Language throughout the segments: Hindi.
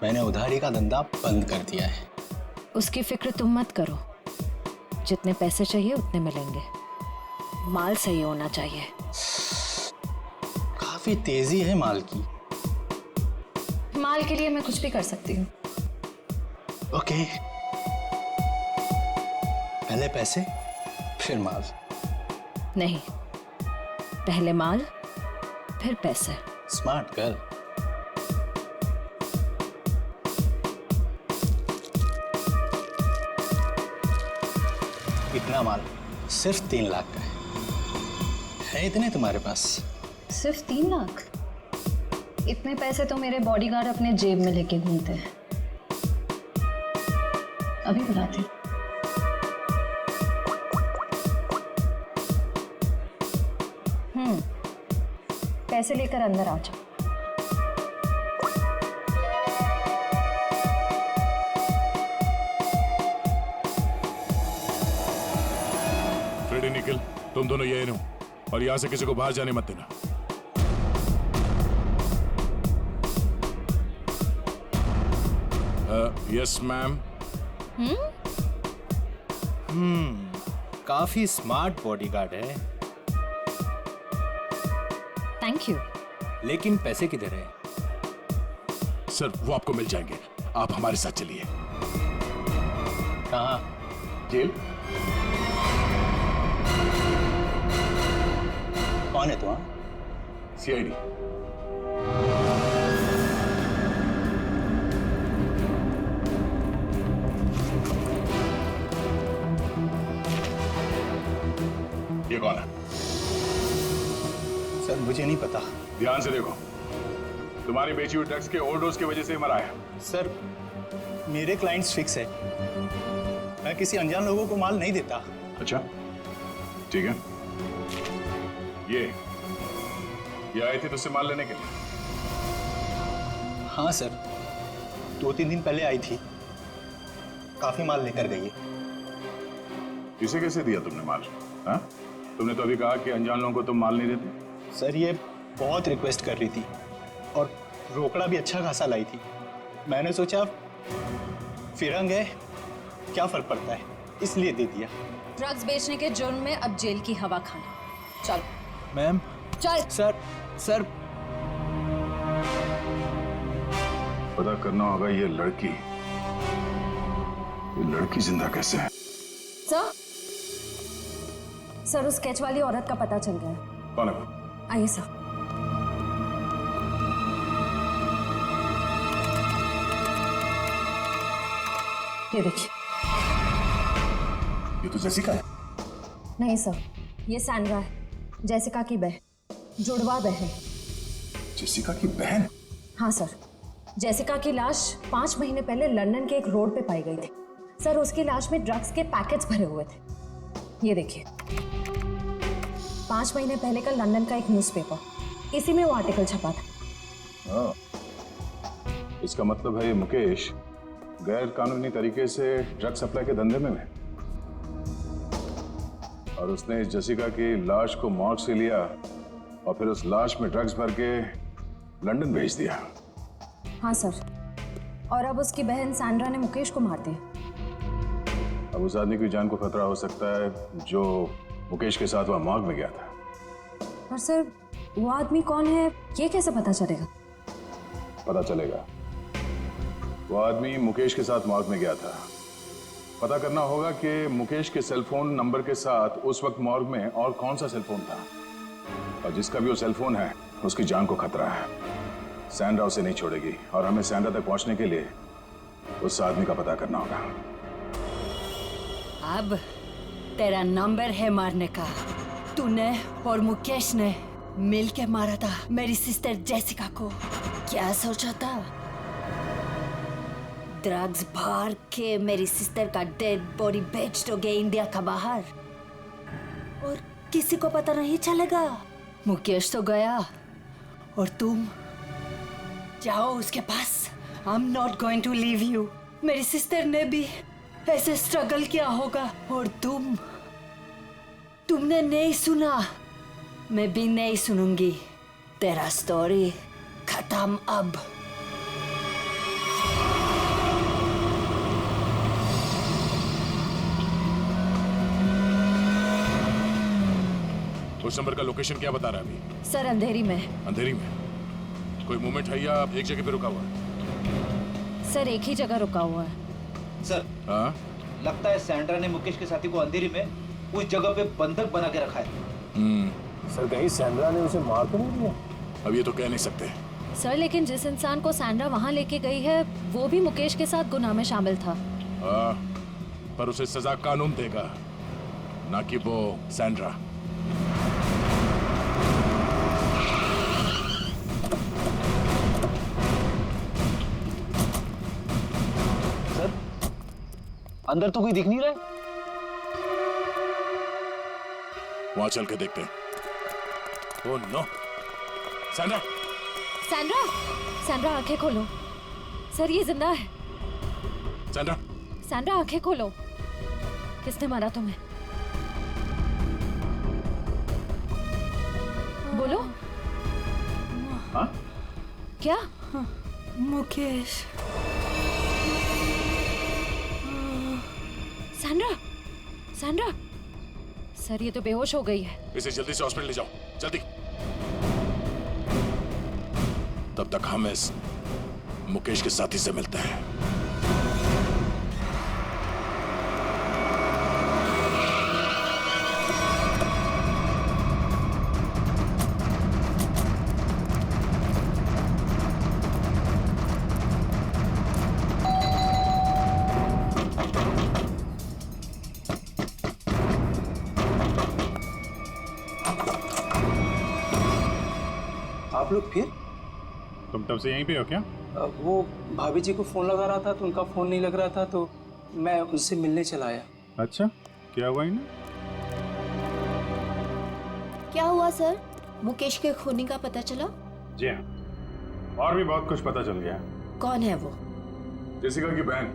मैंने उधारी का धंधा बंद कर दिया है। उसकी फिक्र तुम मत करो, जितने पैसे चाहिए उतने मिलेंगे। माल सही होना चाहिए। काफी तेजी है माल की। माल के लिए मैं कुछ भी कर सकती हूँ। ओके, पहले पैसे फिर माल। नहीं, पहले माल फिर पैसे। Smart girl. इतना माल सिर्फ 3 लाख का है इतने तुम्हारे पास? सिर्फ 3 लाख? इतने पैसे तो मेरे बॉडीगार्ड अपने जेब में लेके घूमते हैं। अभी बुलाती हूँ। पैसे लेकर अंदर आ जाओ। फ्रेडी, निखिल, तुम दोनों यही रहो और यहां से किसी को बाहर जाने मत देना। Yes ma'am. काफी स्मार्ट बॉडीगार्ड है। Thank you. लेकिन पैसे किधर है? सर, वो आपको मिल जाएंगे, आप हमारे साथ चलिए। कहाँ? जेल। कौन है तू? सीआईडी। ये कौन है? सर मुझे नहीं पता। ध्यान से देखो, तुम्हारी बेची हुई ड्रग्स के ओवरडोज की वजह से मरा है। सर मेरे क्लाइंट्स फिक्स है, मैं किसी अनजान लोगों को माल नहीं देता। अच्छा, ठीक है। ये आए थे तुझसे माल लेने के लिए? हाँ सर, 2-3 दिन पहले आई थी, काफी माल लेकर गई है। इसे कैसे दिया तुमने माल? हाँ? तुमने तो अभी कहा कि अनजान लोगों को तुम माल नहीं देते। सर ये बहुत रिक्वेस्ट कर रही थी और रोकड़ा भी अच्छा खासा लाई थी। मैंने सोचा फिरंग है, क्या फर्क पड़ता है, इसलिए दे दिया। ड्रग्स बेचने के जुर्म में अब जेल की हवा खाना। चल मैम। चल। सर पता करना होगा ये लड़की जिंदा कैसे है। सर उस स्केच वाली औरत का पता चल गया है। कौन है? आइए सर। ये देखिए। ये तो जेसिका है। नहीं सर, ये सैंड्रा है, जेसिका की बहन, जुड़वा बहन। जेसिका की बहन? हाँ सर, जेसिका की लाश 5 महीने पहले लंदन के एक रोड पे पाई गई थी। सर उसकी लाश में ड्रग्स के पैकेट्स भरे हुए थे। ये देखिए, 5 महीने पहले का लंदन का एक न्यूज़पेपर, इसी में वो आर्टिकल छपा था। इसका मतलब है ये मुकेश गैर कानूनी तरीके से ड्रग सप्लाई के धंधे में है और उसने इस जेसिका की लाश को मॉर्ग से लिया और फिर उस लाश में ड्रग्स भर के लंदन भेज दिया। हाँ सर, और अब उसकी बहन सैंड्रा ने मुकेश को मार दिया। अब उस आदमी की जान को खतरा हो सकता है जो मुकेश के साथ वहां मॉर्ग में गया था। पर सर वो आदमी कौन है ये कैसे पता चलेगा? पता चलेगा। वो आदमी मुकेश के साथ मॉर्ग में गया था। पता करना होगा कि मुकेश के सेलफोन नंबर के साथ उस वक्त मॉर्ग में और कौन सा सेलफोन था, और जिसका भी वो सेलफोन है उसकी जान को खतरा है। सैंड्रा उसे नहीं छोड़ेगी और हमें सैंड्रा तक पहुंचने के लिए उस आदमी का पता करना होगा। अब तेरा नंबर है मारने का। तूने और मुकेश ने मिलके मारा था मेरी सिस्टर जेसिका को। क्या सोचा था? ड्रग्स भर के मेरी सिस्टर का डेड बॉडी बेच दोगे इंडिया का बाहर और किसी को पता नहीं चलेगा। मुकेश तो गया और तुम जाओ उसके पास। I am not going to leave you. मेरी सिस्टर ने भी ऐसे स्ट्रगल किया होगा और तुमने नहीं सुना, मैं भी नहीं सुनूंगी। तेरा स्टोरी खत्म अब। उस नंबर का लोकेशन क्या बता रहा है अभी? सर अंधेरी में। अंधेरी में? कोई मूवमेंट है या एक जगह पे रुका हुआ है? सर एक ही जगह रुका हुआ है। सर हाँ? लगता है सैंड्रा ने मुकेश के साथी को अंधेरी में उस जगह पे बंधक बना के रखा है। सर कहीं सैंड्रा ने उसे मार तो नहीं दिया? अब ये तो कह नहीं सकते। सर लेकिन जिस इंसान को सैंड्रा वहाँ लेके गई है वो भी मुकेश के साथ गुनाह में शामिल था। हाँ, पर उसे सजा कानून देगा, ना कि वो सैंड्रा। सर अंदर तो कोई दिख नहीं रहा है। वहां चल के देखते हैं। Oh no, Sandra! Sandra! Sandra आंखें खोलो। सर ये जिंदा है। सैंड्रा! सैंड्रा आंखें खोलो। किसने मारा तुम्हें? बोलो। हाँ? क्या? मुकेश। सैंड्रा! सैंड्रा! सर ये तो बेहोश हो गई है। इसे जल्दी से हॉस्पिटल ले जाओ, जल्दी। तब तक हम इस मुकेश के साथी से मिलते हैं। आप लोग फिर? तुम तब से यहीं पे हो क्या? वो भाभी जी को फोन लगा रहा था तो उनका फोन नहीं लग रहा था तो मैं उनसे मिलने चला आया। अच्छा, क्या हुआ इन्हें? क्या हुआ सर? मुकेश के खूनी का पता चला? जी हाँ, और भी बहुत कुछ पता चल गया। कौन है वो? जेसिका की बहन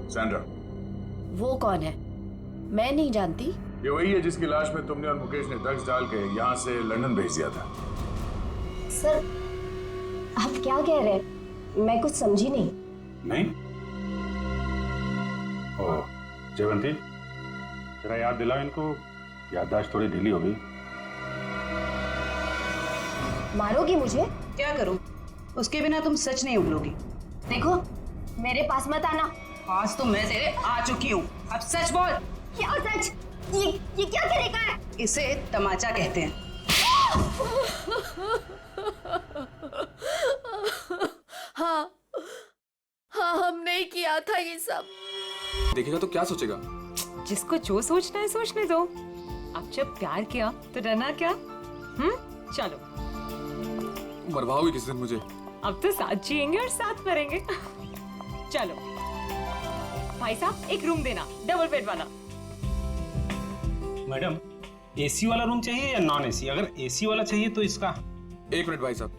सैंड्रा। वो कौन है? मैं नहीं जानती। ये वही है जिसकी लाश में तुमने और मुकेश ने ड्रग्स डाल के यहाँ से लंदन भेज दिया था। सर आप क्या कह रहे हैं? मैं कुछ समझी नहीं। नहीं? ओह, जयवंती, जरा याद दिलाओ इनको, याददाश्त थोड़ी ढीली हो गई। मारोगी मुझे? क्या करूं? उसके बिना तुम सच नहीं उगलोगी। देखो मेरे पास मत आना। आज तो मैं तेरे आ चुकी हूँ। अब सच बोल। क्या सच? ये क्या तरीका है? इसे तमाचा कहते हैं। हाँ हाँ, हमने ही किया था ये सब। देखेगा तो क्या सोचेगा? जिसको जो सोचना है सोचने दो। अब जब प्यार किया तो डरना क्या? चलो मरवाओगे किस दिन मुझे? अब तो साथ जिएंगे और साथ मरेंगे। चलो भाई साहब एक रूम देना, डबल बेड वाला। मैडम एसी वाला रूम चाहिए या नॉन एसी? अगर एसी वाला चाहिए तो इसका। एक मिनट भाई साहब,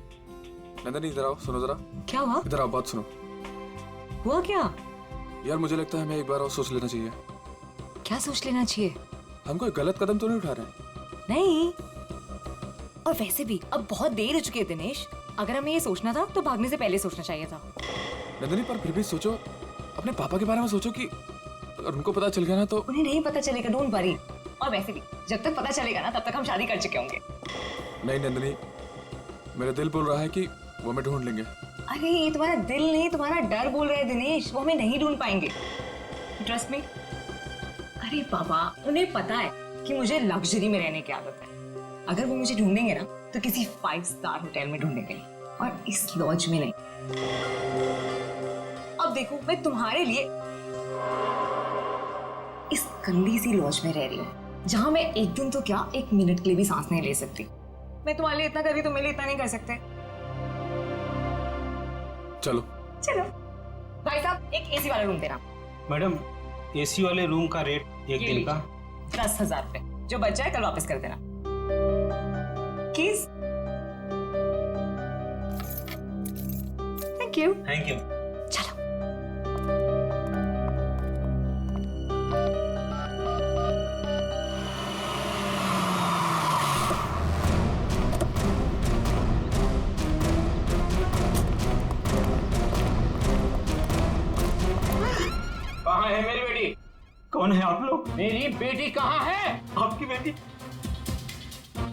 नंदनी इधर आओ, सुनो जरा। क्या हुआ? इधर आओ, बात सुनो। हुआ क्या? यार मुझे लगता है हमें एक बार और सोच लेना चाहिए। क्या सोच लेना चाहिए? हम कोई गलत कदम तो नहीं उठा रहे? नहीं, और वैसे भी अब बहुत देर हो चुकी है दिनेश। अगर हमें ये सोचना था तो भागने से पहले सोचना चाहिए था। नंदनी पर फिर भी सोचो, अपने पापा के बारे में सोचो कि अगर उनको पता चल गया ना तो। उन्हें नहीं पता चलेगा, डोंट वरी। और वैसे भी जब तक पता चलेगा ना तब तक हम शादी कर चुके होंगे। नहीं नंदनी, मेरा दिल बोल रहा है कि वो हमें ढूंढ लेंगे। अरे ये तुम्हारा दिल नहीं, तुम्हारा डर बोल रहा है दिनेश। वो हमें नहीं ढूंढ पाएंगे, ट्रस्ट मी। अरे बाबा, उन्हें पता है कि मुझे लग्जरी में रहने की आदत है। अगर वो मुझे ढूंढेंगे ना तो किसी 5 स्टार होटल में ढूंढेंगे, और इस लॉज में नहीं। अब देखो मैं तुम्हारे लिए इस गंदी सी लॉज में रह रही हूँ, जहां मैं एक दिन तो क्या, एक मिनट के लिए भी सांस नहीं ले सकती। मैं तुम्हारे लिए इतना कर रही, तुम मेरे लिए इतना नहीं कर सकते। चलो चलो भाई साहब एक एसी वाला रूम देना। मैडम एसी वाले रूम का रेट एक दिन का 10,000 रुपए, जो बचा है कल वापस कर देना। किस? Thank you. Thank you. चलो कहाँ है मेरी बेटी? कौन है आप लोग? मेरी बेटी कहाँ है? आपकी बेटी?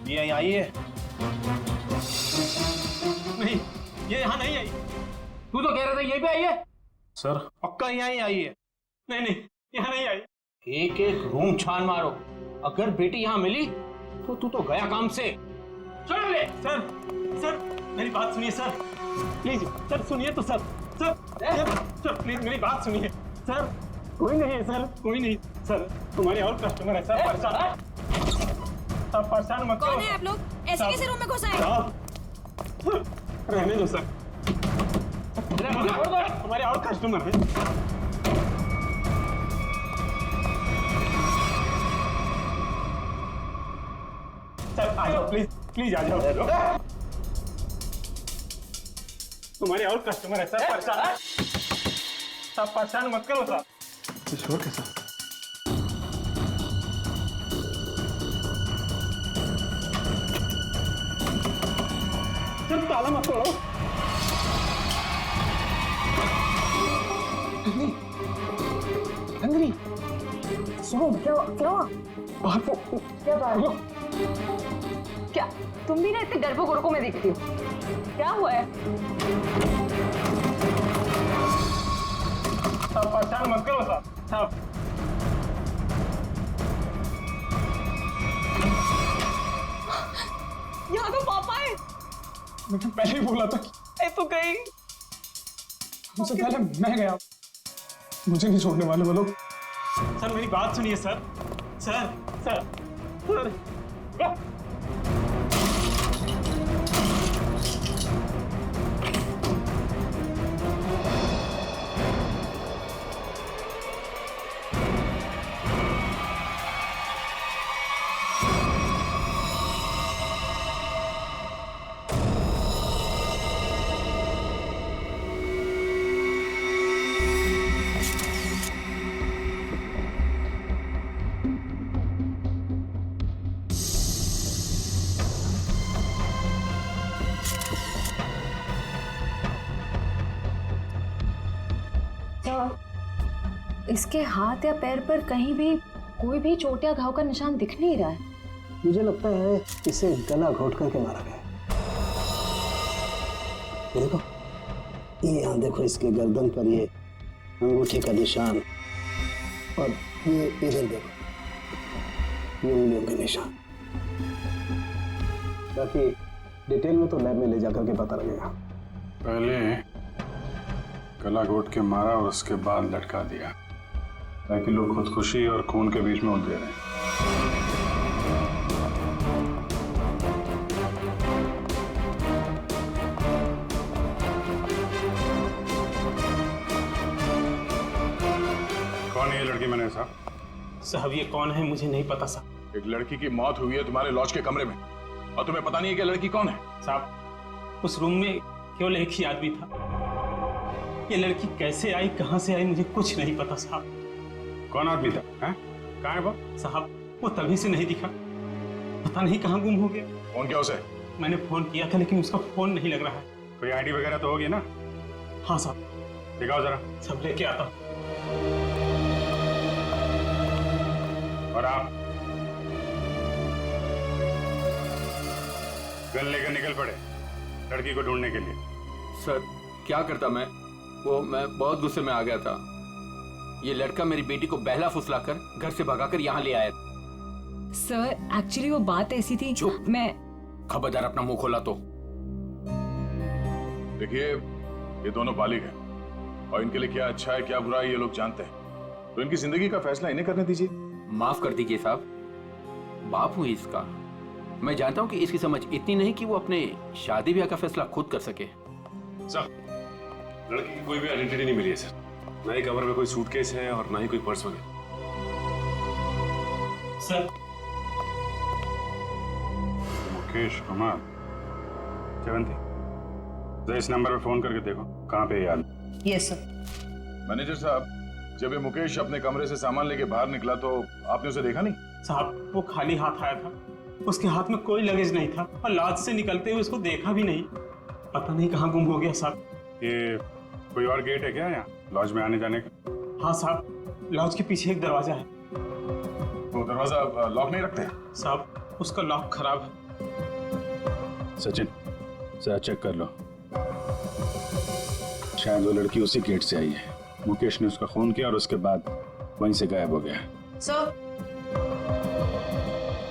ये यहीं आई है? नहीं, ये यहाँ नहीं आई। तू तो कह रहा था यहीं पे आई है। सर पक्का यहाँ आई है? नहीं नहीं, यहाँ नहीं आई। एक एक रूम छान मारो, अगर बेटी यहाँ मिली तो तू तो गया काम से। चल ले। सर सर मेरी बात सुनिए सर, प्लीज सर, सुनिए तो सर। सर प्लीज मेरी बात सुनिए सर। कोई नहीं है सर, कोई नहीं सर, तुम्हारे और कस्टमर है सर। परेशान सब परेशान मत करो। कौन है आप लोग? ऐसे कैसे रूम में घुस आए? रहने दो सर, हमारे और कस्टमर हैं। सर आ जाओ, प्लीज प्लीज आ जाओ। तुम्हारे और कस्टमर है सर। परेशान सब परेशान मत करो सर। ईश्वर के साथ सर ताला मत तोड़ो। अंग्री सुनो, क्या क्या क्या बात? क्या तुम भी ना इतने गर्भो गुरको में दिखती हो? क्या हुआ है? सब परेशान मत करो सर। सब यहाँ तो पापा है। मुझे पहले ही बोला था कि तो गई। मुझसे पहले मैं गया, मुझे नहीं छोड़ने वाले वो लोग। सर मेरी बात सुनिए सर। सर सर सर इसके हाथ या पैर पर कहीं भी कोई भी चोट या घाव का निशान दिख नहीं रहा है। मुझे लगता है इसे गला घोट करके मारा गया। देखो, ये यहाँ देखो, इसके गर्दन पर ये अंगूठी का निशान, और ये इधर देखो, ये उंगलियों के निशान। बाकी डिटेल में तो लैब में ले जाकर के पता लगेगा। पहले गला घोट के मारा और उसके बाद लटका दिया, ताकि लोग खुदकुशी और खून के बीच में उलझे रहे। कौन है ये लड़की मैंने साहब? साहब ये कौन है मुझे नहीं पता साहब। एक लड़की की मौत हुई है तुम्हारे लॉज के कमरे में, और तुम्हें पता नहीं है कि लड़की कौन है? साहब उस रूम में केवल एक ही आदमी था। ये लड़की कैसे आई, कहां से आई, मुझे कुछ नहीं पता साहब। कौन आदमी था? कहाँ है वो? साहब वो तभी से नहीं दिखा, पता नहीं कहाँ गुम हो गया। फोन क्या उसे? मैंने फोन किया था लेकिन उसका फोन नहीं लग रहा है। कोई आईडी वगैरह तो होगी ना? हाँ साहब। दिखाओ जरा। सब लेके आता हूँ। और आप गन लेकर निकल पड़े लड़की को ढूंढने के लिए। सर क्या करता मैं बहुत गुस्से में आ गया था। ये लड़का मेरी बेटी को बहला फुसलाकर घर से भगाकर यहाँ ले आया। सर एक्चुअली वो बात ऐसी थी। चुप। मैं खबरदार अपना मुंह खोला तो। देखिए, ये दोनों बालिग हैं और इनके लिए क्या अच्छा है क्या बुरा है ये लोग जानते हैं, तो इनकी जिंदगी का फैसला इन्हें करने दीजिए। माफ कर दीजिए साहब, बाप हूं इसका। मैं जानता हूं कि इसकी समझ इतनी नहीं कि वो अपने शादी ब्याह का फैसला खुद कर सके। सर लड़की की कोई भी आइडेंटिटी नहीं मिली है सर, ना ही कमरे में कोई सूटकेस है और ना ही कोई पर्स वगैरह। सर मुकेश कुमार, जयवंती जरा इस नंबर पर फोन करके देखो कहाँ पे याद। Yes sir. मैनेजर साहब, जब ये मुकेश अपने कमरे से सामान लेके बाहर निकला तो आपने उसे देखा नहीं? साहब वो खाली हाथ आया था, उसके हाथ में कोई लगेज नहीं था और लॉज से निकलते हुए उसको देखा भी नहीं। पता नहीं कहाँ गुम हो गया साहब। ये कोई और गेट है क्या यहाँ लॉज में आने जाने का? हाँ साहब, लॉज के पीछे एक दरवाजा है। वो दरवाजा लॉक नहीं रखते? साहब उसका लॉक खराब है, सचिन जरा चेक कर लो, शायद वो लड़की उसी गेट से आई है। मुकेश ने उसका खून किया और उसके बाद वहीं से गायब हो गया। सर,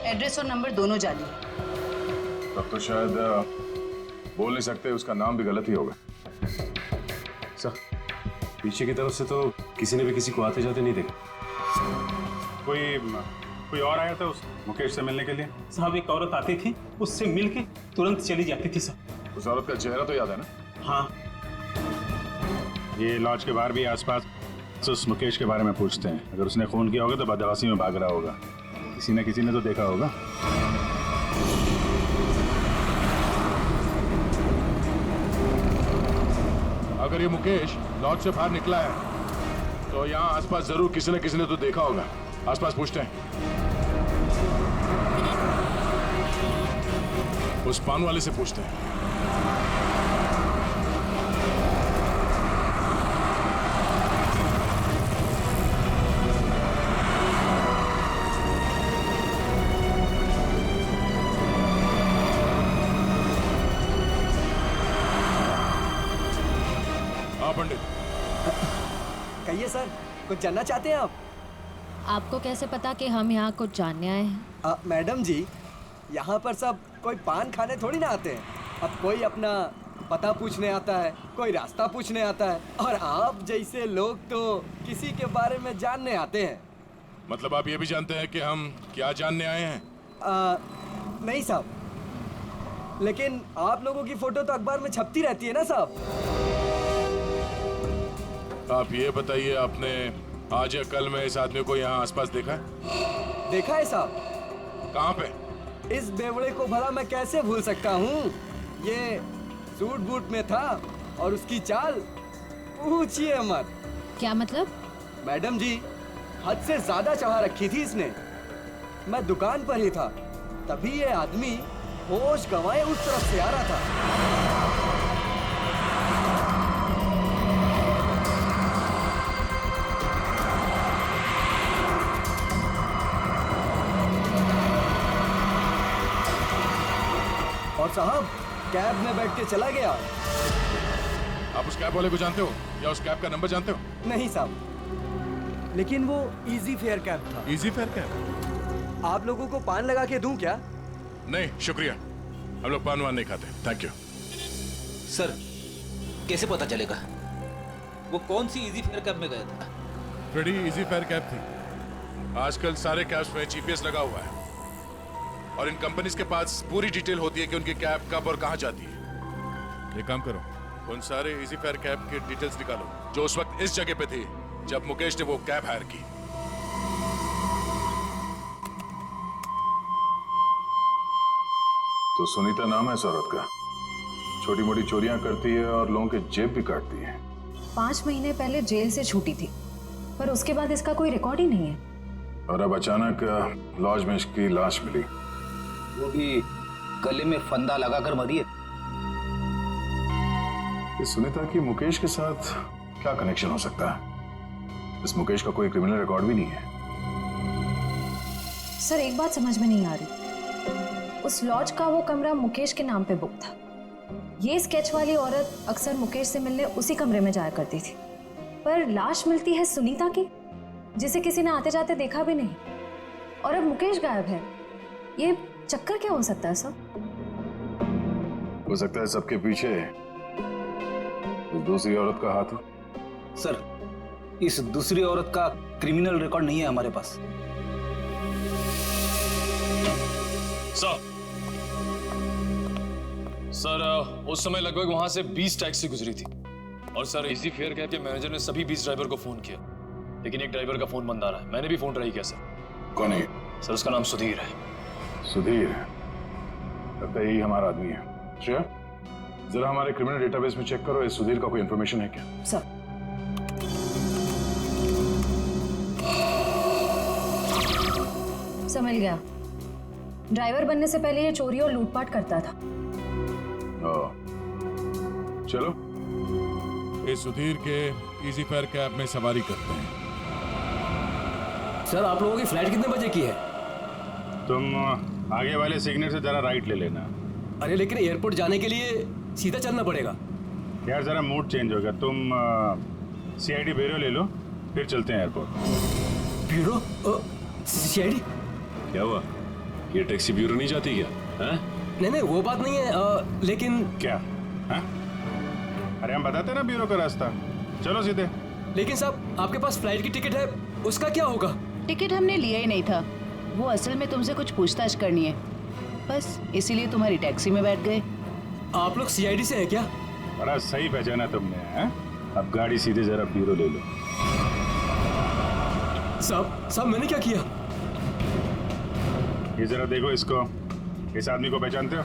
एड्रेस और नंबर दोनों जाली। तब तो शायद बोल नहीं सकते, उसका नाम भी गलत ही होगा। सर, पीछे की तरफ से तो किसी ने भी किसी को आते जाते नहीं देखा। कोई और आया था उस मुकेश से मिलने के लिए? साहब, एक औरत आती थी, उससे मिलके तुरंत चली जाती थी सर। उस औरत का चेहरा तो याद है ना? हाँ। ये लॉज के बाहर भी आसपास तो उस मुकेश के बारे में पूछते हैं। अगर उसने खून किया होगा तो बदमाशी में भाग रहा होगा, किसी न किसी ने तो देखा होगा। अगर ये मुकेश लॉज से बाहर निकला है तो यहाँ आसपास जरूर किसी न किसी ने तो देखा होगा। आसपास पूछते हैं। उस पान वाले से पूछते हैं। हाँ पंडित। कहिए सर, कुछ जानना चाहते हैं आप? आपको कैसे पता कि हम यहाँ कुछ जानने आए हैं? मैडम जी, यहाँ पर सब कोई पान खाने थोड़ी ना आते हैं। अब कोई अपना पता पूछने आता है, कोई रास्ता पूछने आता है, और आप जैसे लोग तो किसी के बारे में जानने आते हैं। मतलब आप ये भी जानते हैं कि हम क्या जानने आए हैं? नहीं साहब, लेकिन आप लोगों की फोटो तो अखबार में छपती रहती है ना साहब। आप ये बताइए, आपने आज या कल में इस आदमी को यहाँ आसपास देखा है? देखा है साहब। कहाँ पे? इस बेवड़े को भला मैं कैसे भूल सकता हूँ। ये सूट बूट में था और उसकी चाल पूछिए मत। क्या मतलब? मैडम जी, हद से ज्यादा चाह रखी थी इसने। मैं दुकान पर ही था, तभी ये आदमी होश गंवाए उस तरफ से आ रहा था। और साहब कैब में बैठ के चला गया। आप उस कैब वाले को जानते हो या उस कैब का नंबर जानते हो? नहीं साहब, लेकिन वो इजी फेयर कैब था। Easy fair cab? आप लोगों को पान लगा के दूं क्या? नहीं शुक्रिया, हम लोग पान वान नहीं खाते, थैंक यू। सर, कैसे पता चलेगा वो कौन सी इजी फेयर कैब में गया था? बड़ी इजी फेयर कैब थी। आजकल सारे कैब्स में जीपीएस लगा हुआ है और इन कंपनीज के पास पूरी डिटेल होती है कि उनकी कैब कब और कहां जाती है। एक काम करो, उन सारे इजी फेयर कैब के डिटेल्स निकालो जो उस वक्त इस जगह पे थी जब मुकेश ने वो कैब हायर की। तो सुनीता नाम है इस औरत का, छोटी मोटी चोरियां करती है और लोगों के जेब भी काटती है। 5 महीने पहले जेल से छूटी थी, पर उसके बाद इसका कोई रिकॉर्ड ही नहीं है। और अब अचानक लॉज में इसकी लाश मिली, वो भी गले में फंदा लगाकर मरी है। इस सुनीता की मुकेश के साथ क्या कनेक्शन हो सकता है? इस मुकेश का कोई क्रिमिनल रिकॉर्ड भी नहीं है। सर, एक बात समझ में नहीं आ रही। उस लॉज का वो कमरा मुकेश के नाम पे बुक था। ये स्केच वाली औरत अक्सर मुकेश से मिलने उसी कमरे में जाया करती थी, पर लाश मिलती है सुनीता की, जिसे किसी ने आते जाते देखा भी नहीं, और अब मुकेश गायब है। ये चक्कर क्या हो सकता है सर? हो सकता है सबके पीछे उस दूसरी औरत का हाथ हो। सर, इस दूसरी औरत का क्रिमिनल रिकॉर्ड नहीं है हमारे पास। सर, उस समय लगभग वहां से 20 टैक्सी गुजरी थी और सर इजी फेयर कैब के मैनेजर ने सभी 20 ड्राइवर को फोन किया, लेकिन एक ड्राइवर का फोन बंद आ रहा है। मैंने भी फोन ट्राई किया सर। कौन है? सर, उसका नाम सुधीर है। सुधीर? लगता है यही हमारा आदमी है। श्रेया, जरा हमारे क्रिमिनल डेटाबेस में चेक करो, इस सुधीर का कोई इंफॉर्मेशन है क्या? सर, मिल गया। ड्राइवर बनने से पहले ये चोरी और लूटपाट करता था। चलो इस सुधीर के इजी फेयर कैब में सवारी करते हैं। सर, आप लोगों की फ्लाइट कितने बजे की है? तुम आगे वाले सिग्नल से जरा राइट ले लेना, अरे लेकिन एयरपोर्ट जाने के लिए सीधा चलना पड़ेगा। यार जरा मूड चेंज होगा, तुम सीआईडी ब्यूरो ले लो, फिर चलते हैं एयरपोर्ट। ब्यूरो? सीआईडी? क्या हुआ, ये टैक्सी ब्यूरो नहीं जाती क्या? हैं? नहीं वो बात नहीं है, लेकिन क्या? हाँ? अरे हम बताते ना ब्यूरो का रास्ता, चलो सीधे। लेकिन साहब आपके पास फ्लाइट की टिकट है, उसका क्या होगा? टिकट हमने लिया ही नहीं था, वो असल में तुमसे कुछ पूछताछ करनी है, बस इसीलिए तुम्हारी टैक्सी में बैठ गए। आप लोग सीआईडी से हैं क्या? बड़ा सही पहचाना तुमने, हैं? अब गाड़ी सीधे जरा ब्यूरो ले लो। साहब मैंने क्या किया? ये जरा देखो इसको, इस आदमी को पहचानते हो?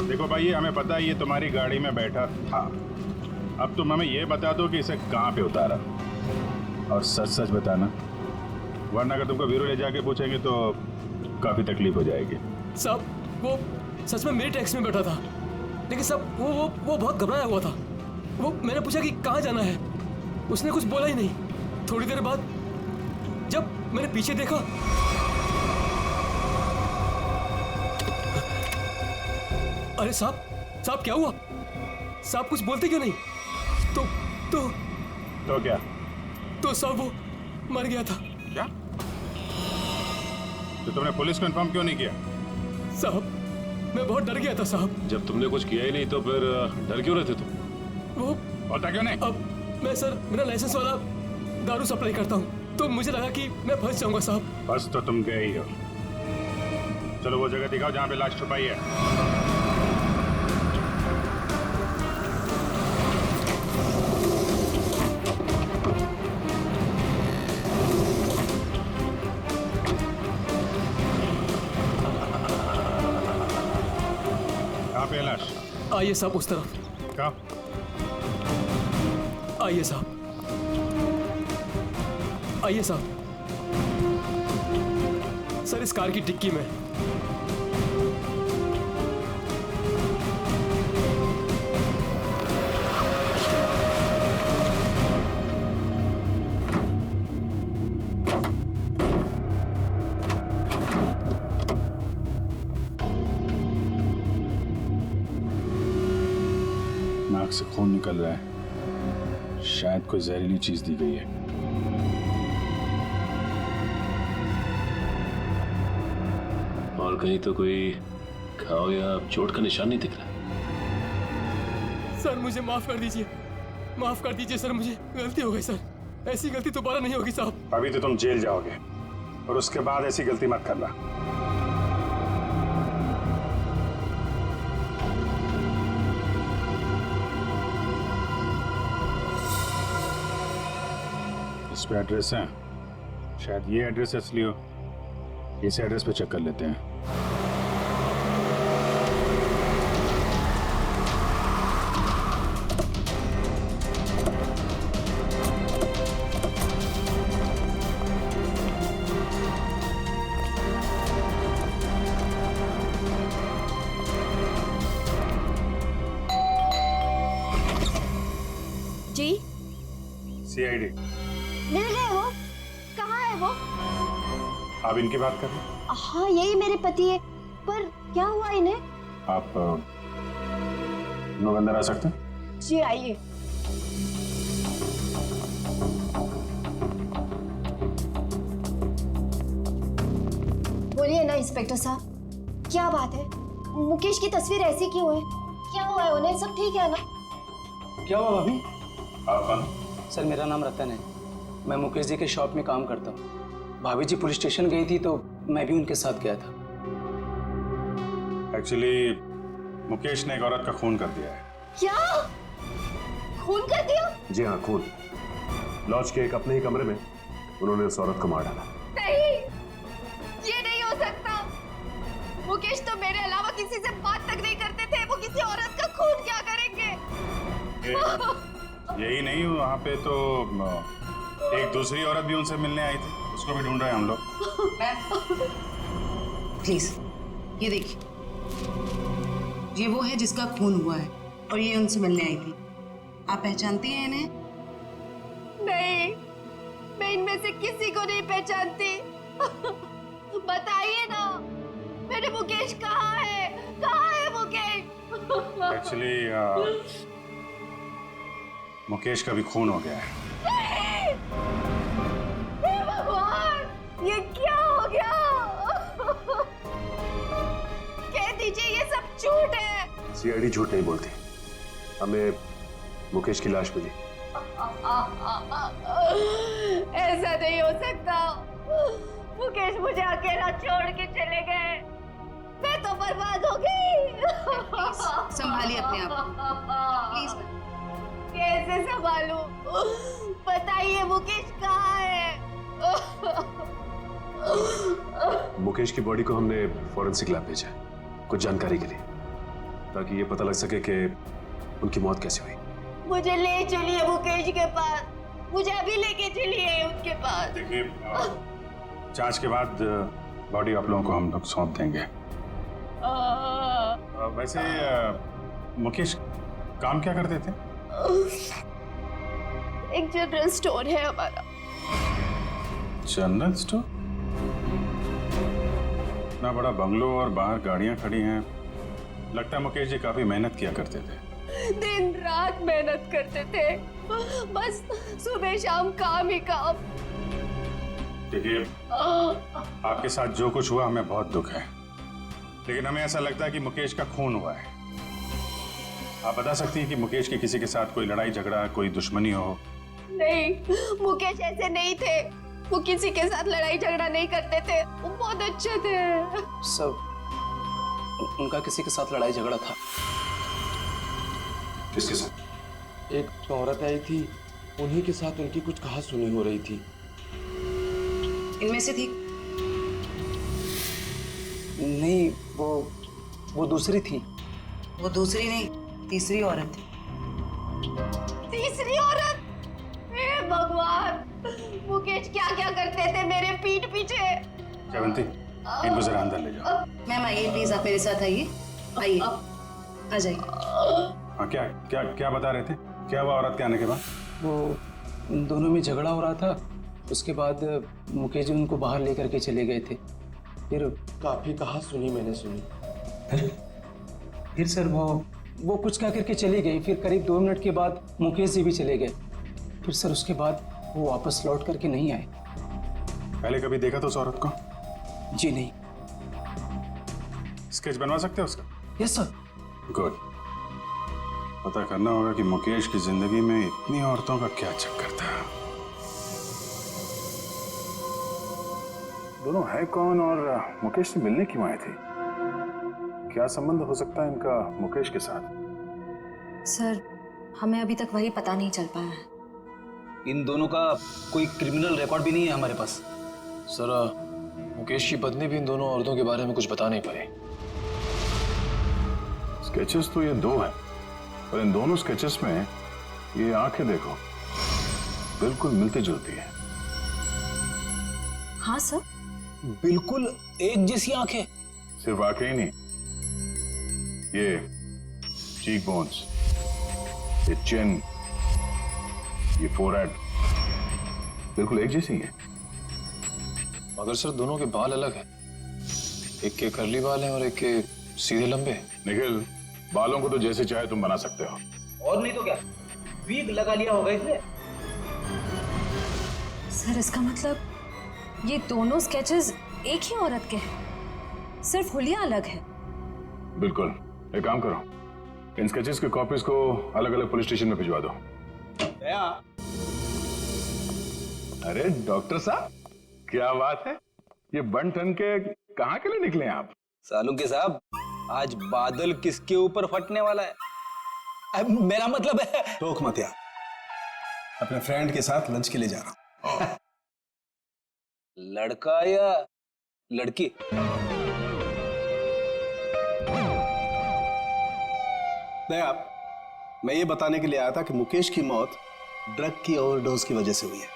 देखो भाई, हमें पता है ये तुम्हारी गाड़ी में बैठा था, अब तुम हमें ये बता दो कि इसे कहाँ पे उतारा, और सच सच बताना, वरना अगर तुमको ब्यूरो ले जाके पूछेंगे तो काफी तकलीफ हो जाएगी। साहब वो सच में मेरी टैक्सी में बैठा था, लेकिन साहब वो बहुत घबराया हुआ था। वो मैंने पूछा कि कहाँ जाना है, उसने कुछ बोला ही नहीं। थोड़ी देर बाद जब मैंने पीछे देखा, अरे साहब क्या हुआ? साहब कुछ बोलते क्यों नहीं? तो क्या? तो साहब वो मर गया था। क्या? तो तुमने पुलिस को इन्फॉर्म क्यों नहीं किया? साहब मैं बहुत डर गया था साहब। जब तुमने कुछ किया ही नहीं तो फिर डर क्यों रहे थे तुम? वो होता क्यों नहीं? अब मैं सर मेरा लाइसेंस वाला दारू सप्लाई करता हूँ, तो मुझे लगा कि मैं फंस जाऊंगा साहब। बस तो तुम गए ही हो। चलो वो जगह दिखाओ जहाँ पे लाश छुपाई है। कहाँ पे है लाश? आइए साहब उस तरफ। कहाँ? आइए साहब, आइए साहब। सर इस कार की डिक्की में। नाक से खून निकल रहा है, शायद कोई जहरीली चीज दी गई है। और कहीं तो कोई घाव या चोट का निशान नहीं दिख रहा। सर मुझे माफ कर दीजिए, माफ कर दीजिए सर, मुझे गलती हो गई सर, ऐसी गलती दोबारा नहीं होगी साहब। अभी तो तुम जेल जाओगे और उसके बाद ऐसी गलती मत करना। इस पे एड्रेस है, शायद ये एड्रेस असली हो, इस एड्रेस पे चेक कर लेते हैं। जी सीआईडी मिल गए वो? कहाँ है वो? आप इनकी बात कर रहे हैं? हाँ यही मेरे पति है, पर क्या हुआ इन्हें? आप लोग अंदर आ सकते हैं? जी आइए। बोलिए ना इंस्पेक्टर साहब, क्या बात है? मुकेश की तस्वीर ऐसी क्यों है? क्या हुआ है उन्हें? सब ठीक है ना? क्या हुआ भाभी? आप कौन? सर मेरा नाम रतन है, मैं मुकेश जी के शॉप में काम करता हूँ। भाभी जी पुलिस स्टेशन गई थी तो मैं भी उनके साथ गया था। एक्चुअली मुकेश ने एक औरत का खून कर दिया है। क्या? खून कर दिया? जी हाँ, खून। लॉज के एक अपने ही कमरे में उन्होंने उस औरत को मार डाला। नहीं, ये नहीं हो सकता। मुकेश तो मेरे अलावा किसी से बात तक नहीं करते थे, वो किसी औरत का खून क्या करेंगे? यही नहीं, वहाँ पे तो एक दूसरी औरत भी उनसे मिलने आई थी, उसको भी ढूंढ रहे हैं हम लोग। प्लीज ये देखिए, ये वो है जिसका खून हुआ है और ये उनसे मिलने आई थी। आप पहचानती हैं इन्हें? नहीं, मैं इनमें से किसी को नहीं पहचानती। बताइए ना, मैं मेरे मुकेश कहाँ है? कहाँ है मुकेश? एक्चुअली मुकेश का भी खून हो गया है। नहीं! हे भगवान, ये क्या हो गया? कह दीजिए ये सब झूठ है। सीआईडी झूठ नहीं बोलती। हमें मुकेश की लाश मिली। ऐसा नहीं हो सकता। मुकेश मुझे अकेला छोड़ के चले गए। मैं तो बर्बाद हो गई। संभालिए अपने आप प्लीज। कैसे संभालूं? बताइए मुकेश कहाँ है? मुकेश की बॉडी को हमने फॉरेंसिक लैब भेजा है कुछ जानकारी के लिए, ताकि ये पता लग सके कि उनकी मौत कैसे हुई। मुझे ले चलिए मुकेश के पास। मुझे अभी लेके चलिए उनके पास। देखिए, जांच के बाद बॉडी आप लोगों को हम लोग सौंप देंगे। वैसे मुकेश काम क्या करते थे? एक जनरल स्टोर है हमारा। General store? इतना बड़ा बंगलो और बाहर गाड़ियां खड़ी हैं। लगता है मुकेश जी काफी मेहनत किया करते थे। दिन रात मेहनत करते थे। बस सुबह शाम काम ही काम। देखिए, आपके साथ जो कुछ हुआ हमें बहुत दुख है, लेकिन हमें ऐसा लगता है कि मुकेश का खून हुआ है। आप बता सकती हैं कि मुकेश की किसी के साथ कोई लड़ाई झगड़ा, कोई दुश्मनी हो? नहीं, मुकेश ऐसे नहीं थे। वो किसी के साथ लड़ाई झगड़ा नहीं करते थे। वो बहुत अच्छे थे। सब उनका किसी के साथ लड़ाई झगड़ा था। किसके साथ? एक औरत आई थी, उन्हीं के साथ उनकी कुछ कहा सुनी हो रही थी। इनमें से थी? नहीं, वो दूसरी थी। वो दूसरी नहीं, तीसरी औरत थी। तीसरी औरत? हे भगवान, मुकेश क्या क्या करते थे मेरे पीठ पीछे। जयवंती, इनको जरा अंदर ले जाओ। मैम आइए प्लीज, आप मेरे साथ आइए। आइए, आ जाइए। हाँ, क्या क्या क्या बता रहे थे? क्या हुआ औरत के आने के बाद? वो उन दोनों में झगड़ा हो रहा था। उसके बाद मुकेश जी उनको बाहर लेकर के चले गए थे। फिर काफी कहा सुनी मैंने सुनी। फिर सर वो कुछ कह करके चली गई। फिर करीब 2 मिनट के बाद मुकेश जी भी चले गए। फिर सर उसके बाद वो वापस लौट करके नहीं आए। पहले कभी देखा तो उस औरत को? जी नहीं। स्केच बनवा सकते हो उसका? Yes sir. गुड। पता करना होगा कि मुकेश की जिंदगी में इतनी औरतों का क्या चक्कर था। दोनों है कौन और मुकेश से मिलने क्यों आए थे? क्या संबंध हो सकता है इनका मुकेश के साथ? सर, हमें अभी तक वही पता नहीं चल पाया है। इन दोनों का कोई क्रिमिनल रिकॉर्ड भी नहीं है हमारे पास। सर, मुकेश की पत्नी भी इन दोनों औरतों के बारे में कुछ बता नहीं पाई। स्केचेस तो ये 2 हैं, और इन दोनों स्केचेस में ये आंखें देखो, बिल्कुल मिलती जुलती है। हाँ सर, बिल्कुल एक जैसी आंखें। सिर्फ आंखें ही नहीं, ये चीक बोन्स, ये चिन, ये फोरहेड, बिल्कुल एक जैसी है। मगर सर, दोनों के बाल अलग हैं। एक के कर्ली बाल हैं और एक के सीधे लंबे। निखिल, बालों को तो जैसे चाहे तुम बना सकते हो। और नहीं तो क्या, वीग लगा लिया होगा इसने। सर इसका मतलब ये दोनों स्केचेस एक ही औरत के हैं, सिर्फ हुलिया अलग है। बिल्कुल। एक काम करो, इन स्केचेस की कॉपीज को अलग अलग पुलिस स्टेशन में भिजवा दो। अरे डॉक्टर साहब, क्या बात है? ये बन ठन के कहाँ के लिए निकले आप? सालू के साहब, आज बादल किसके ऊपर फटने वाला है? मेरा मतलब है। टोक मत यार, अपने फ्रेंड के साथ लंच के लिए जा रहा हूं। लड़का या लड़की? नहीं, आप, मैं ये बताने के लिए आया था कि मुकेश की मौत ड्रग की ओवरडोज की वजह से हुई है।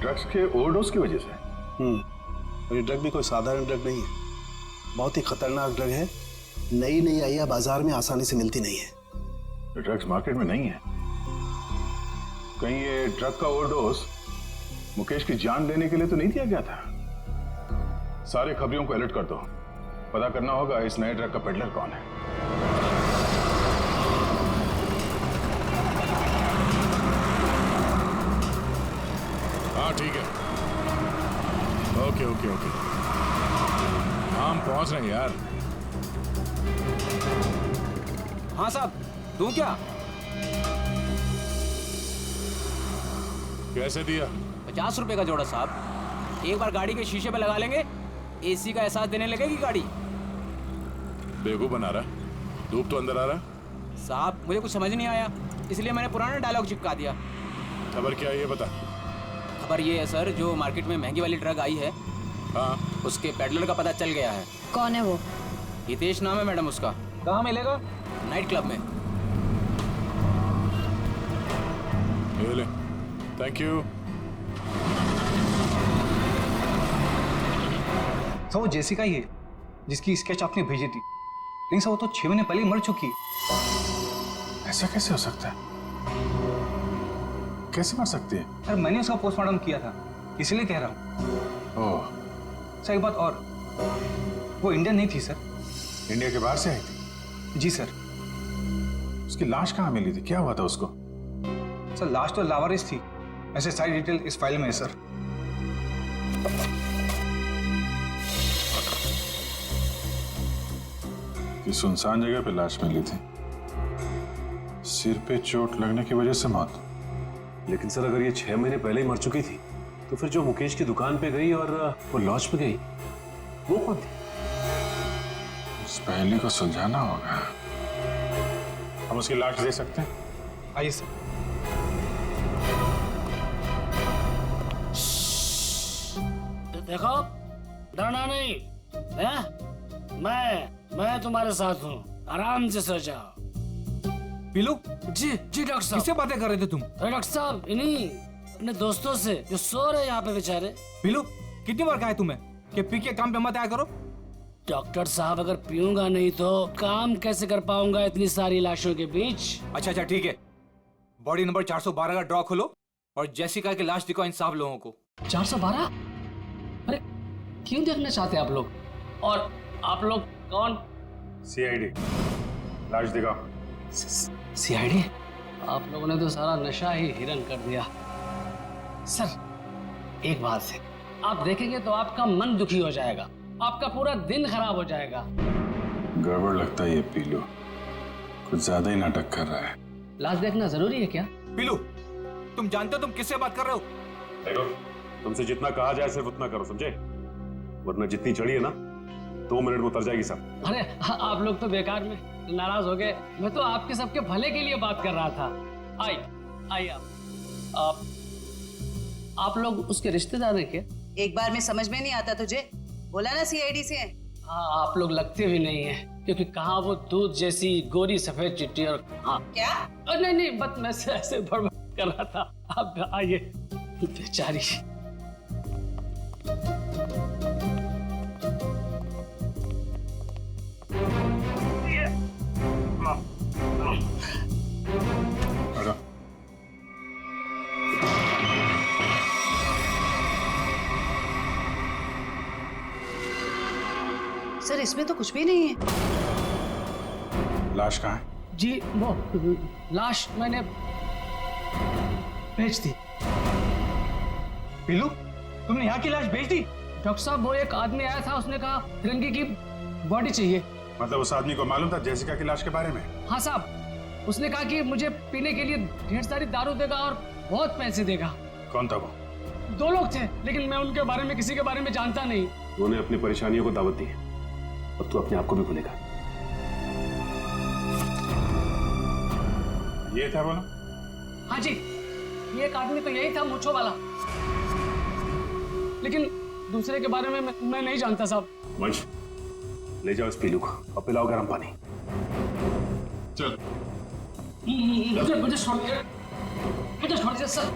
ड्रग्स के ओवरडोज की वजह से? और ये ड्रग भी कोई साधारण ड्रग नहीं है, बहुत ही खतरनाक ड्रग है। नई नई आई है, बाजार में आसानी से मिलती नहीं है। ड्रग्स मार्केट में नहीं है? कहीं ये ड्रग का ओवरडोज मुकेश की जान लेने के लिए तो नहीं दिया गया था? सारे खबरियों को अलर्ट कर दो। पता करना होगा इस नए ड्रग का पेडलर कौन है। हाँ ठीक है, ओके ओके ओके, हम पहुंच रहे हैं यार। हाँ साहब, दूं क्या? कैसे दिया? 50 रुपए का जोड़ा साहब। एक बार गाड़ी के शीशे पे लगा लेंगे, एसी का एहसास देने लगेगी गाड़ी। बेवकूफ बना रहा, धूप तो अंदर आ रहा। साहब मुझे कुछ समझ नहीं आया, इसलिए मैंने पुराना डायलॉग चिपका दिया। खबर क्या है ये बता। खबर ये है सर, जो मार्केट में महंगी वाली ड्रग आई है, हाँ, उसके पेडलर का पता चल गया है। कौन है वो? हितेश नाम है मैडम उसका। कहाँ मिलेगा? नाइट क्लब में। ये ले, थैंक यू। सर वो जेसिका ही है जिसकी स्केच आपने भेजी थी, लेकिन सर वो तो 6 महीने पहले ही मर चुकी है। ऐसा कैसे हो सकता है? कैसे मर सकती है? सर मैंने उसका पोस्टमार्टम किया था, इसलिए कह रहा हूँ। ओह, सर एक बात और, वो इंडियन नहीं थी सर। इंडिया के बाहर से आई थी? जी सर। उसकी लाश कहाँ मिली थी? क्या हुआ था उसको? सर लाश तो लावारिस थी, ऐसे सारी डिटेल इस फाइल में है सर। कि सुनसान जगह पे लाश मिली थी, सिर पे चोट लगने की वजह से मौत। लेकिन सर अगर ये 6 महीने पहले ही मर चुकी थी, तो फिर जो मुकेश की दुकान पे गई और वो लॉज पे गई, वो कौन थी? उस पहले को सुलझाना होगा। हम उसकी लाश दे सकते हैं? आइए सर। देखो, डरना नहीं है? मैं तुम्हारे साथ हूँ, आराम से सो जाओ। पीलू? जी डॉक्टर साहब। किससे बातें कर रहे थे तुम? अरे डॉक्टर साहब, इन्हीं अपने दोस्तों से जो सो रहे यहाँ पे बेचारे। पीलू, कितनी बार कहा है तुम्हें कि पी के काम पे मत आया करो? डॉक्टर साहब अगर पीऊंगा नहीं तो काम कैसे कर पाऊंगा इतनी सारी लाशों के बीच? अच्छा ठीक है, बॉडी नंबर 412 का ड्रॉ खोलो और जेसिका की लाश दिखाओ इन साहब लोगों को। 412? अरे क्यों देखना चाहते हैं आप लोग? और आप लोग कौन? सीआईडी। लाश दिखाओ। सीआईडी? आप लोगों ने तो सारा नशा ही हिरन कर दिया। सर एक बात है, आप देखेंगे तो आपका मन दुखी हो जाएगा, आपका पूरा दिन खराब हो जाएगा। गड़बड़ लगता है ये पीलू, कुछ ज्यादा ही नाटक कर रहा है। लाश देखना जरूरी है क्या? पीलू, तुम जानते हो तुम किससे बात कर रहे हो? देखो, तुमसे जितना कहा जाए सिर्फ उतना करो, समझे? वरना जितनी चढ़ी है ना, 2 मिनट में उतर जाएगी सब। अरे आप लोग तो बेकार में नाराज हो गए, मैं तो आपके सबके भले के लिए बात कर रहा था। आइए आप लोग उसके रिश्तेदार हैं क्या? एक बार में समझ में नहीं आता तुझे? बोला ना सीआईडी से हैं। हाँ, आप लोग लगते भी नहीं हैं, क्योंकि कहाँ वो दूध जैसी गोरी सफेद चिट्ठी और हाँ क्या? नहीं बस मैं ऐसे बड़बड़ कर रहा था। आप आइए। बेचारी। सर इसमें तो कुछ भी नहीं है। लाश कहाँ है? जी वो लाश मैंने भेज दी। पीलू, तुमने यहाँ की लाश भेज दी? डॉक्टर साहब वो एक आदमी आया था, उसने कहा तिरंगे की बॉडी चाहिए। मतलब उस आदमी को मालूम था जेसिका की लाश के बारे में? हाँ साहब, उसने कहा कि मुझे पीने के लिए ढेर सारी दारू देगा और बहुत पैसे देगा। कौन था वो? 2 लोग थे, लेकिन मैं उनके बारे में किसी के बारे में जानता नहीं। उन्होंने अपनी परेशानियों को दावत दी है और तू अपने आप को भी भूलेगा। ये था बोला? हाँ जी, ये एक आदमी तो यही था, मूंछों वाला, लेकिन दूसरे के बारे में मैं नहीं जानता साहब। वंश, ले जाओ इस पीलू को और पिलाओ गर्म पानी। चल। मुझे छोड़ दीजिए सर।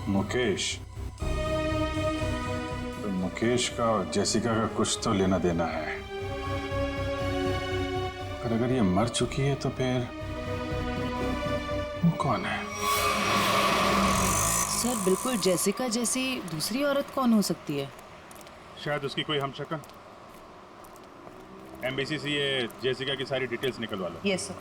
मुकेश, तो मुकेश का और जेसिका का कुछ तो लेना देना है। अगर ये मर चुकी है तो फिर वो कौन है? सर बिल्कुल जेसिका जैसी दूसरी औरत कौन हो सकती है? शायद उसकी कोई हमशक्ल। एम्बेसी से ये जेसिका की सारी डिटेल्स निकलवा लो। Yes sir.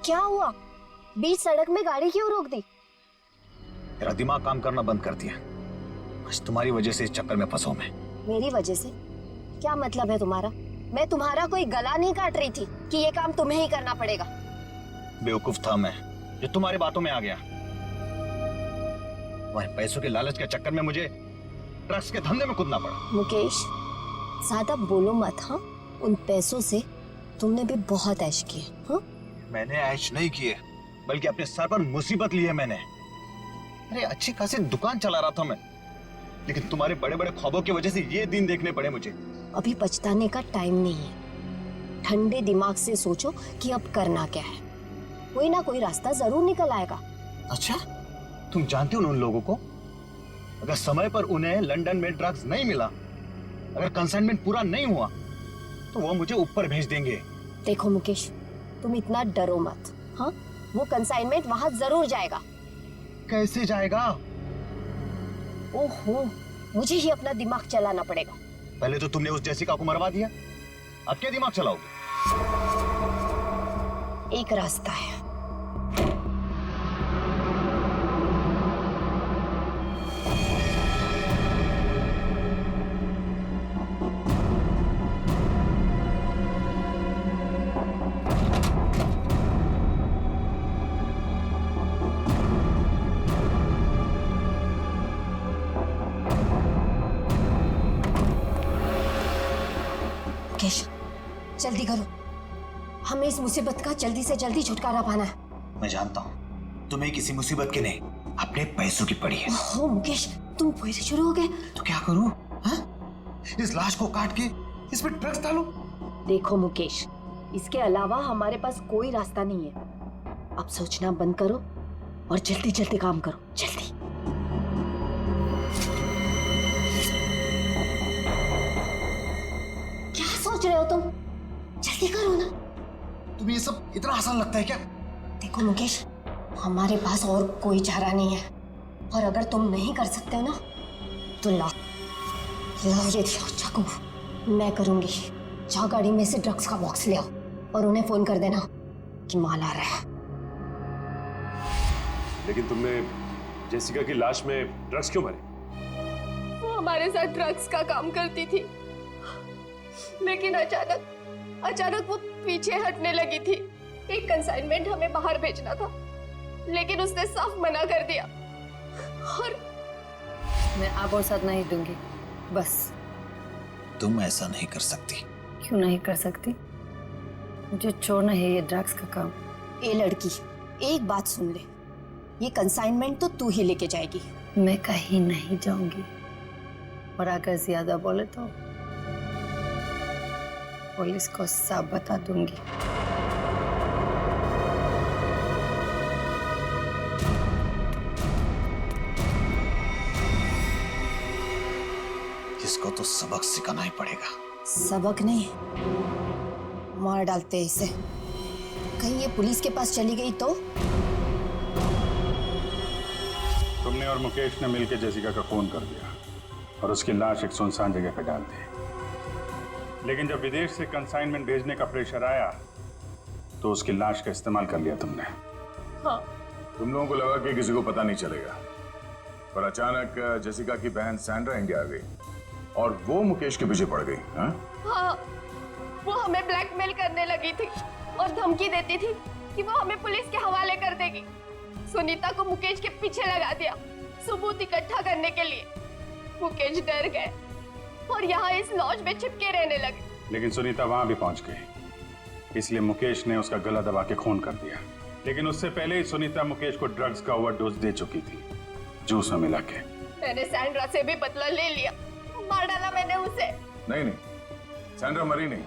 क्या हुआ? बीच सड़क में गाड़ी क्यों रोक दी? तेरा दिमाग काम करना बंद कर दिया। आज तुम्हारी वजह से इस चक्कर में फंसा मैं। मेरी वजह से? क्या मतलब है तुम्हारा? मैं तुम्हारा कोई गला नहीं काट रही थी कि ये काम तुम्हें ही करना पड़ेगा। बेवकूफ था मैं जो तुम्हारी बातों में आ गया। तुम्हारे पैसों के लालच के चक्कर में मुझे ड्रग्स के धंधे में कूदना पड़ा। मुकेश, ज्यादा बोलो मत। हाँ, उन पैसों से तुमने भी बहुत ऐश किए। हाँ, मैंने ऐश नहीं किए, बल्कि अपने सर पर मुसीबत ली है मैंने। अरे अच्छी खासी दुकान चला रहा था मैं, लेकिन तुम्हारे बड़े बड़े ख्वाबों की वजह से ये दिन देखने पड़े मुझे। अभी पछताने का टाइम नहीं है। ठंडे दिमाग से सोचो कि अब करना क्या है। कोई ना कोई रास्ता जरूर निकल आएगा। अच्छा, तुम जानते हो उन लोगों को? अगर समय पर उन्हें लंदन में ड्रग्स नहीं मिला, अगर कंसाइनमेंट पूरा नहीं हुआ, तो वो मुझे ऊपर भेज देंगे। देखो मुकेश, तुम इतना डरो मत। हाँ, वो कंसाइनमेंट वहां जरूर जाएगा। कैसे जाएगा? ओहो, मुझे ही अपना दिमाग चलाना पड़ेगा। पहले तो तुमने उस जेसिका को मरवा दिया, अब क्या दिमाग चलाओगे? एक रास्ता है। जल्दी करो, हमें इस मुसीबत का जल्दी से जल्दी छुटकारा पाना है। मैं जानता हूँ तुम्हें किसी मुसीबत की नहीं, अपने पैसों की पड़ी है। ओह मुकेश, तुम फिर से शुरू हो गए। तो क्या करूँ? इस लाश को काट के इसमें ड्रग्स डालो। देखो मुकेश, इसके अलावा हमारे पास कोई रास्ता नहीं है। अब सोचना बंद करो और जल्दी जल्दी काम करो, जल्दी। क्या सोच रहे हो तुम? जल्दी करो ना। तुम्हें ये सब इतना आसान लगता है क्या? देखो मुकेश, हमारे पास और कोई चारा नहीं है, और अगर तुम नहीं कर सकते हो ना, तो लाओ ये चाकू, मैं करूंगी। जाओ गाड़ी में से ड्रग्स का बॉक्स ले आओ और उन्हें फोन कर देना कि माल आ रहा है। लेकिन तुमने जेसिका की लाश में ड्रग्स क्यों भरे? वो हमारे साथ ड्रग्स का काम करती थी, लेकिन अचानक वो पीछे हटने लगी थी। एक कंसाइनमेंट हमें बाहर भेजना था, लेकिन उसने साफ मना कर दिया। और मैं आप और साथ नहीं दूंगी, बस। तुम ऐसा नहीं कर सकती। क्यों नहीं कर सकती? मुझे छोड़ना है ये ड्रग्स का काम। ए लड़की, एक बात सुन ले, ये कंसाइनमेंट तो तू ही लेके जाएगी। मैं कहीं नहीं जाऊंगी, और अगर ज्यादा बोले तो पुलिस को सब बता दूंगी। इसको तो सबक सिखाना ही पड़ेगा। सबक नहीं, मार डालते इसे। कहीं ये पुलिस के पास चली गई तो? तुमने और मुकेश ने मिलकर जेसिका का खून कर दिया और उसकी लाश एक सुनसान जगह पर डाल दी। लेकिन जब विदेश से कंसाइनमेंट भेजने का प्रेशर आया, तो उसकी लाश का इस्तेमाल कर लिया तुमने। हाँ। तुम लोगों को लगा कि किसी को पता नहीं चलेगा, पर अचानक जेसिका की बहन सैंड्रा इंडिया आ गई और वो मुकेश के पीछे पड़ गई। हाँ, वो हमें ब्लैकमेल करने लगी थी और धमकी देती थी कि वो हमें पुलिस के हवाले कर देगी। सुनीता को मुकेश के पीछे लगा दिया सबूत इकट्ठा करने के लिए। मुकेश डर गए और यहाँ इस लॉज में चिपके रहने लगे। लेकिन सुनीता वहां भी पहुंच गई, इसलिए मुकेश ने उसका गला दबा के खून कर दिया। लेकिन उससे पहले ही सुनीता मुकेश को ड्रग्स का ओवरडोज दे चुकी थी, जूस में मिला के। मैंने सैंड्रा से भी बदला ले लिया, मार डाला मैंने उसे। नहीं, सैंड्रा मरी नहीं,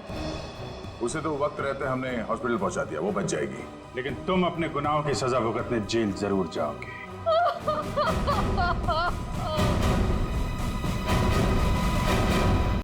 उसे तो वक्त रहते हमने हॉस्पिटल पहुंचा दिया, वो बच जाएगी। लेकिन तुम अपने गुनाहों की सजा भुगतने जेल जरूर जाओगे।